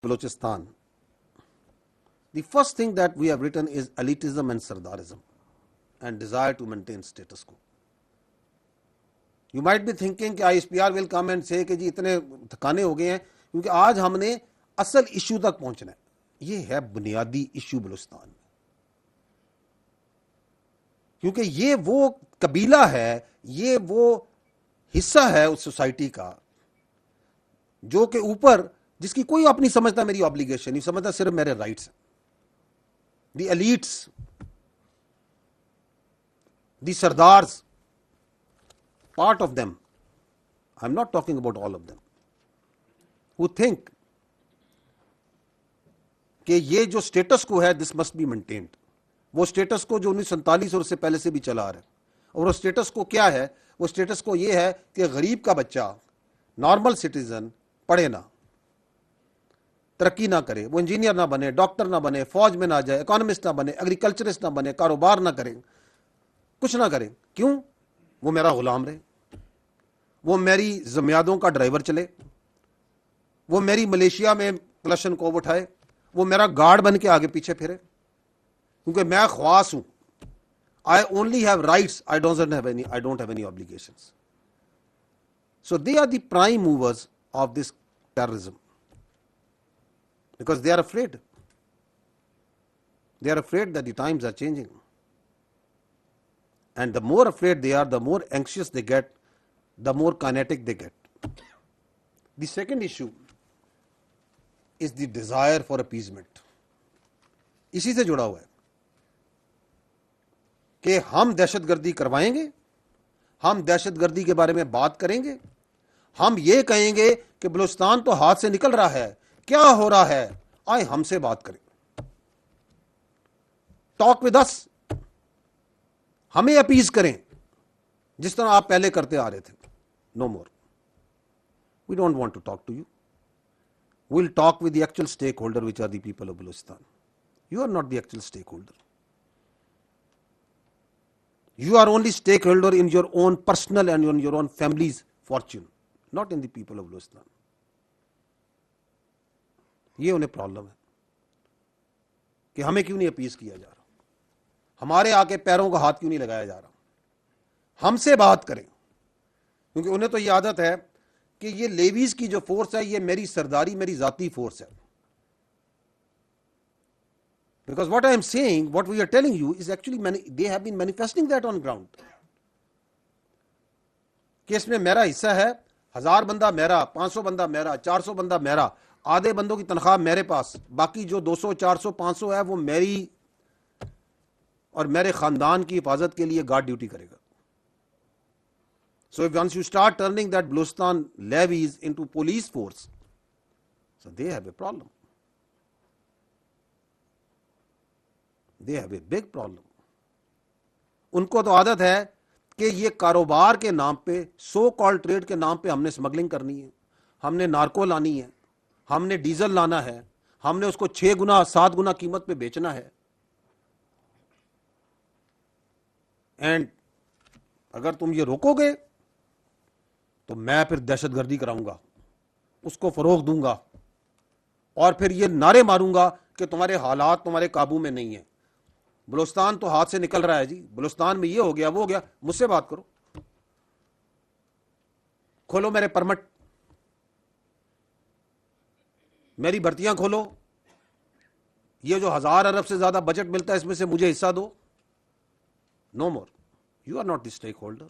Balochistan. The first thing that we have written is elitism and Sardarism and desire to maintain status quo. You might be thinking कि ISPR will come and say कि जी इतने थकाने हो गए हैं क्योंकि आज हमने असल इशू तक पहुंचना है. ये है बुनियादी इशू बलूचिस्तान में, क्योंकि ये वो कबीला है, ये वो हिस्सा है उस सोसाइटी का जो के ऊपर जिसकी कोई अपनी समझता मेरी ऑब्लिगेशन नहीं समझता, सिर्फ मेरे राइट्स हैं. The elites, the sardars, part of them, I'm not talking about all of them, who think कि ये जो स्टेटस को है दिस मस्ट बी मेंटेन्ड. वो स्टेटस को जो 1947 और उससे पहले से भी चला आ रहा है. और वो स्टेटस को क्या है? वो स्टेटस को ये है कि गरीब का बच्चा, नॉर्मल सिटीजन, पढ़े ना, तरक्की ना करे, वो इंजीनियर ना बने, डॉक्टर ना बने, फौज में ना जाए, इकोनॉमिस्ट ना बने, एग्रीकल्चरिस्ट ना बने, कारोबार ना करें, कुछ ना करें. क्यों? वो मेरा गुलाम रहे, वो मेरी जमियादों का ड्राइवर चले, वो मेरी मलेशिया में क्लशन को उठाए, वो मेरा गार्ड बन के आगे पीछे फिरे, क्योंकि मैं ख्वास हूं. I only have rights, I don't have any obligations. So they are the prime movers of this terrorism because they are afraid. They are afraid that the times are changing. And the more afraid they are, the more anxious they get, the more kinetic they get. The second issue is the desire for appeasement. इसी से जुड़ा हुआ है कि हम दहशतगर्दी करवाएंगे, हम दहशतगर्दी के बारे में बात करेंगे, हम ये कहेंगे कि बलूचिस्तान तो हाथ से निकल रहा है, क्या हो रहा है, आए हमसे बात करें, टॉक विद अस, हमें अपीज करें जिस तरह आप पहले करते आ रहे थे. No more, we don't want to talk to you. We will talk with the actual stakeholder which are the people of Balochistan. You are not the actual stakeholder. You are only stakeholder in your own personal and in your own family's fortune, not in the people of Balochistan. ये उन्हें problem है कि हमें क्यों नहीं appease किया जा रहा, हमारे आके पैरों का हाथ क्यों नहीं लगाया जा रहा, हमसे बात करें. क्योंकि उन्हें तो ये आदत है कि ये लेवीज की जो फोर्स है ये मेरी सरदारी, मेरी जाती फोर्स है. Because what I am saying, what we are telling you is actually they have been manifesting that on ground. कि इसमें मेरा हिस्सा है, 1000 बंदा मेरा, 500 बंदा मेरा, 400 बंदा मेरा, आधे बंदों की तनख्वाह मेरे पास, बाकी जो 200, 400, 500 है वो मेरी और मेरे खानदान की हिफाजत के लिए गार्ड ड्यूटी करेगा. So if once you start turning that Balochistan levies into police force, so they have a problem. They have a big problem. उनको तो आदत है कि ये कारोबार के नाम पे, सो कॉल्ड ट्रेड के नाम पे हमने स्मगलिंग करनी है, हमने नार्को लानी है, हमने डीजल लाना है, हमने उसको 6 गुना 7 गुना कीमत पे बेचना है. एंड अगर तुम ये रोकोगे तो मैं फिर दहशतगर्दी कराऊंगा, उसको फरोग दूंगा और फिर ये नारे मारूंगा कि तुम्हारे हालात तुम्हारे काबू में नहीं है. बलूचिस्तान तो हाथ से निकल रहा है जी, बलूचिस्तान में ये हो गया वो हो गया. मुझसे बात करो, खोलो मेरे परमिट, मेरी भर्तियां खोलो, ये जो 1000 अरब से ज्यादा बजट मिलता है इसमें से मुझे हिस्सा दो. No more, you are not the stake holder.